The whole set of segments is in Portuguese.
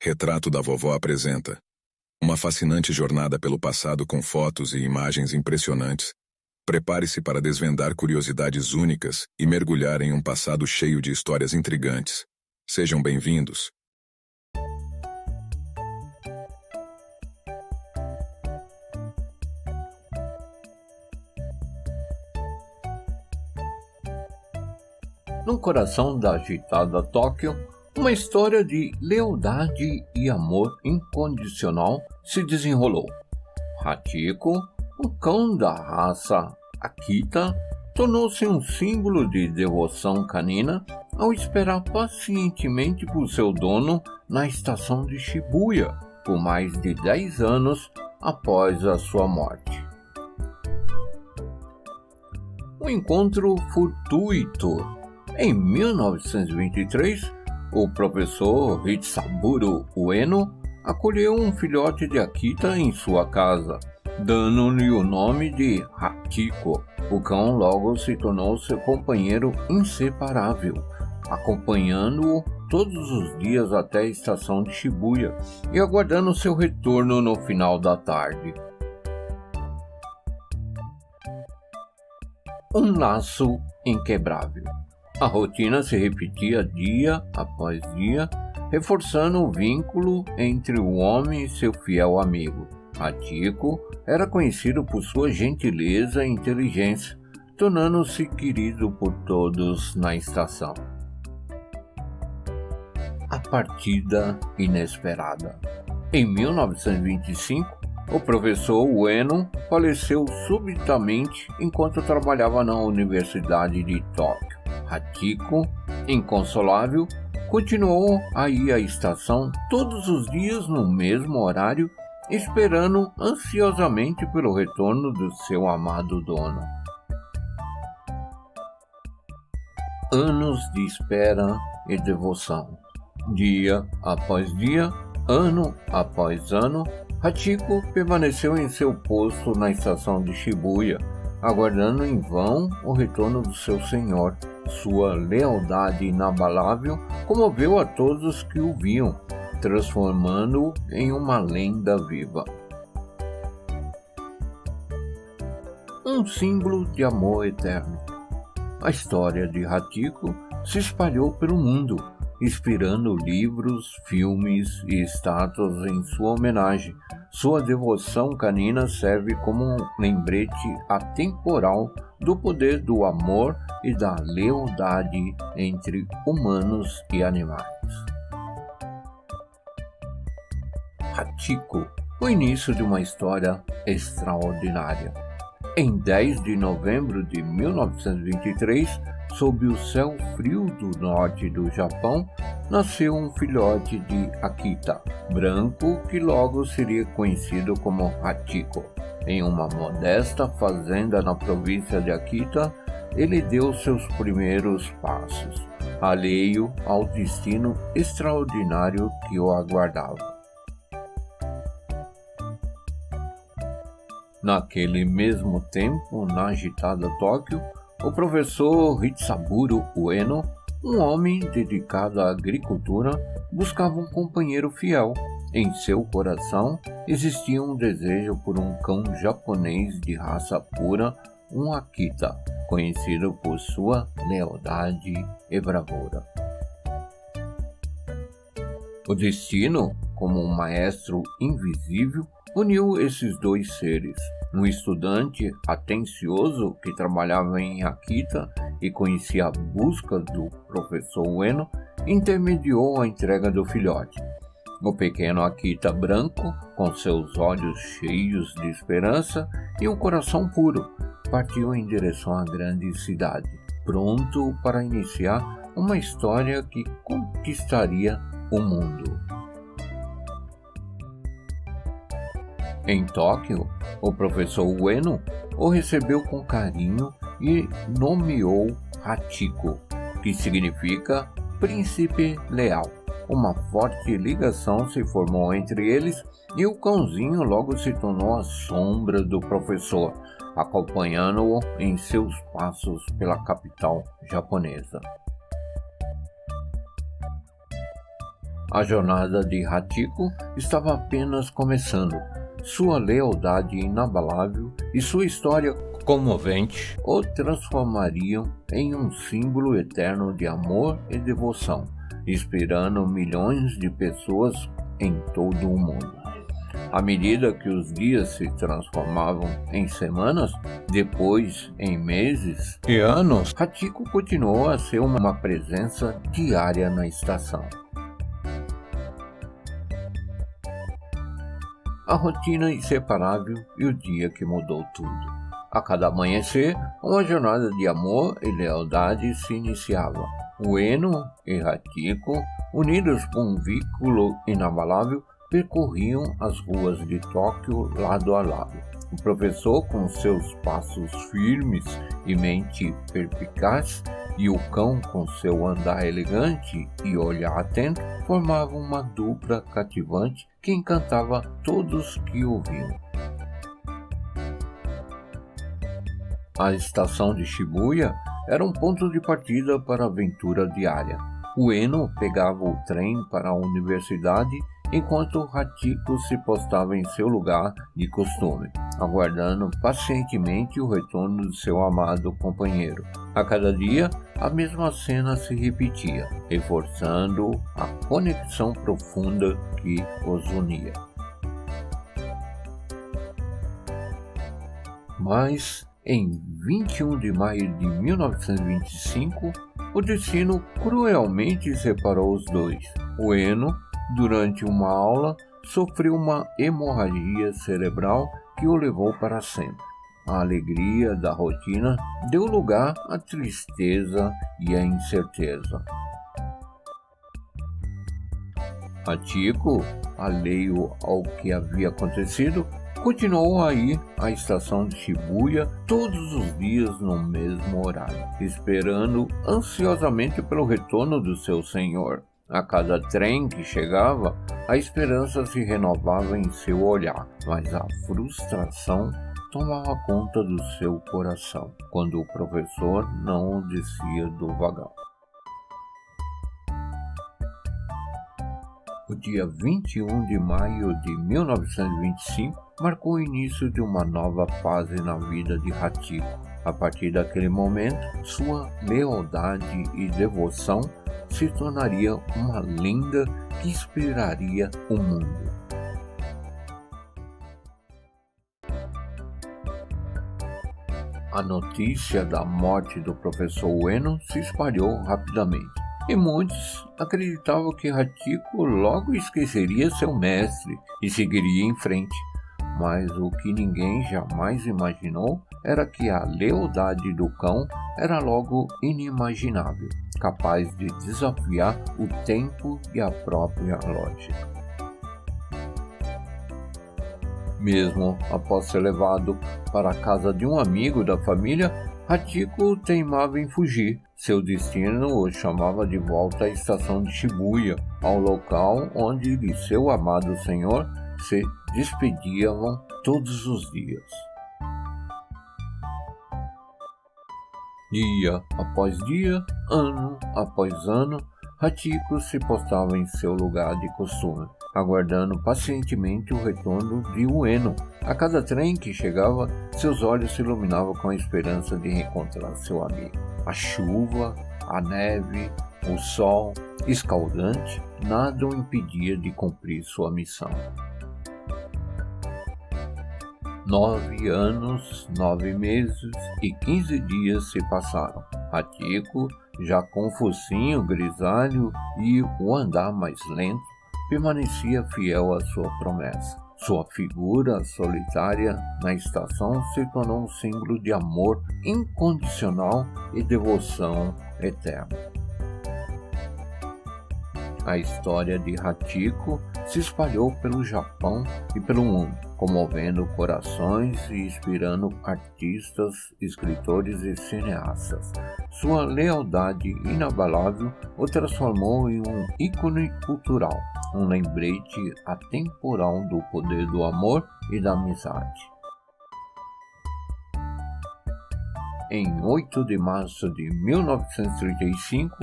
Retrato da Vovó apresenta uma fascinante jornada pelo passado com fotos e imagens impressionantes. Prepare-se para desvendar curiosidades únicas e mergulhar em um passado cheio de histórias intrigantes. Sejam bem-vindos. No coração da agitada Tóquio, uma história de lealdade e amor incondicional se desenrolou. Hachiko, um cão da raça Akita, tornou-se um símbolo de devoção canina ao esperar pacientemente por seu dono na estação de Shibuya por mais de 10 anos após a sua morte. Um encontro fortuito. Em 1923, o professor Hitsaburo Ueno acolheu um filhote de Akita em sua casa, dando-lhe o nome de Hachiko. O cão logo se tornou seu companheiro inseparável, acompanhando-o todos os dias até a estação de Shibuya e aguardando seu retorno no final da tarde. Um laço inquebrável. A rotina se repetia dia após dia, reforçando o vínculo entre o homem e seu fiel amigo. Hachiko era conhecido por sua gentileza e inteligência, tornando-se querido por todos na estação. A partida inesperada. Em 1925, o professor Ueno faleceu subitamente enquanto trabalhava na Universidade de Tóquio. Hachiko, inconsolável, continuou a ir à estação todos os dias no mesmo horário, esperando ansiosamente pelo retorno do seu amado dono. Anos de espera e devoção. Dia após dia, ano após ano, Hachiko permaneceu em seu posto na estação de Shibuya, aguardando em vão o retorno do seu senhor. Sua lealdade inabalável comoveu a todos que o viam, transformando-o em uma lenda viva. Um símbolo de amor eterno. A história de Hachiko se espalhou pelo mundo, inspirando livros, filmes e estátuas em sua homenagem. Sua devoção canina serve como um lembrete atemporal do poder do amor e da lealdade entre humanos e animais. Hachiko, o início de uma história extraordinária. Em 10 de novembro de 1923, sob o céu frio do norte do Japão, nasceu um filhote de Akita, branco, que logo seria conhecido como Hachiko. Em uma modesta fazenda na província de Akita, ele deu seus primeiros passos, alheio ao destino extraordinário que o aguardava. Naquele mesmo tempo, na agitada Tóquio, o professor Hitsaburo Ueno, um homem dedicado à agricultura, buscava um companheiro fiel. Em seu coração existia um desejo por um cão japonês de raça pura, um Akita, conhecido por sua lealdade e bravura. O destino, como um maestro invisível, uniu esses dois seres. Um estudante atencioso que trabalhava em Akita e conhecia a busca do professor Ueno, intermediou a entrega do filhote. O pequeno Akita branco, com seus olhos cheios de esperança e um coração puro, partiu em direção à grande cidade, pronto para iniciar uma história que conquistaria o mundo. Em Tóquio, o professor Ueno o recebeu com carinho e nomeou Hachiko, que significa príncipe leal. Uma forte ligação se formou entre eles e o cãozinho logo se tornou a sombra do professor, acompanhando-o em seus passos pela capital japonesa. A jornada de Hachiko estava apenas começando. Sua lealdade inabalável e sua história comovente o transformariam em um símbolo eterno de amor e devoção, inspirando milhões de pessoas em todo o mundo. À medida que os dias se transformavam em semanas, depois em meses e anos, Hachiko continuou a ser uma presença diária na estação. A rotina inseparável e o dia que mudou tudo. A cada amanhecer, uma jornada de amor e lealdade se iniciava. Ueno e Hachiko, unidos por um vínculo inabalável, percorriam as ruas de Tóquio lado a lado. O professor, com seus passos firmes e mente perspicaz, e o cão, com seu andar elegante e olhar atento, formavam uma dupla cativante que encantava todos que ouviam. A estação de Shibuya era um ponto de partida para a aventura diária. Ueno pegava o trem para a universidade, enquanto Hachiko se postava em seu lugar de costume, aguardando pacientemente o retorno de seu amado companheiro. A cada dia, a mesma cena se repetia, reforçando a conexão profunda que os unia. Mas, em 21 de maio de 1925, o destino cruelmente separou os dois. Ueno, durante uma aula, sofreu uma hemorragia cerebral que o levou para sempre. A alegria da rotina deu lugar à tristeza e à incerteza. Hachiko, alheio ao que havia acontecido, continuou a ir à estação de Shibuya todos os dias no mesmo horário, esperando ansiosamente pelo retorno do seu senhor. A cada trem que chegava, a esperança se renovava em seu olhar, mas a frustração tomava conta do seu coração quando o professor não descia do vagão. O dia 21 de maio de 1925 marcou o início de uma nova fase na vida de Hachiko. A partir daquele momento, sua lealdade e devoção se tornaria uma lenda que inspiraria o mundo. A notícia da morte do professor Ueno se espalhou rapidamente, e muitos acreditavam que Hachiko logo esqueceria seu mestre e seguiria em frente. Mas o que ninguém jamais imaginou era que a lealdade do cão era logo inimaginável, capaz de desafiar o tempo e a própria lógica. Mesmo após ser levado para a casa de um amigo da família, Hachiko teimava em fugir. Seu destino o chamava de volta à estação de Shibuya, ao local onde ele e seu amado senhor se despediam todos os dias. Dia após dia, ano após ano, Hachiko se postava em seu lugar de costume, aguardando pacientemente o retorno de Ueno. A cada trem que chegava, seus olhos se iluminavam com a esperança de reencontrar seu amigo. A chuva, a neve, o sol escaldante, nada o impedia de cumprir sua missão. 9 anos, 9 meses e 15 dias se passaram. Hachiko, já com o focinho grisalho e o andar mais lento, permanecia fiel à sua promessa. Sua figura solitária na estação se tornou um símbolo de amor incondicional e devoção eterna. A história de Hachiko se espalhou pelo Japão e pelo mundo, comovendo corações e inspirando artistas, escritores e cineastas. Sua lealdade inabalável o transformou em um ícone cultural, um lembrete atemporal do poder do amor e da amizade. Em 8 de março de 1935,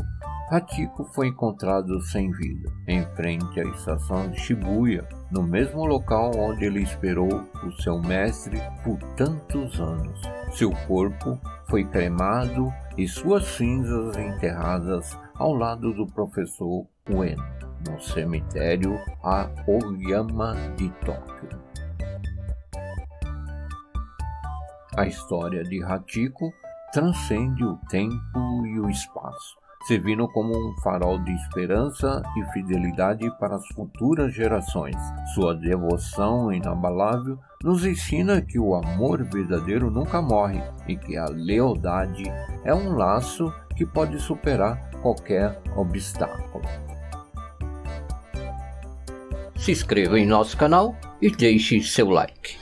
Hachiko foi encontrado sem vida, em frente à estação de Shibuya, no mesmo local onde ele esperou o seu mestre por tantos anos. Seu corpo foi cremado e suas cinzas enterradas ao lado do professor Ueno, no cemitério Aoyama de Tóquio. A história de Hachiko transcende o tempo e o espaço, servindo como um farol de esperança e fidelidade para as futuras gerações. Sua devoção inabalável nos ensina que o amor verdadeiro nunca morre e que a lealdade é um laço que pode superar qualquer obstáculo. Se inscreva em nosso canal e deixe seu like.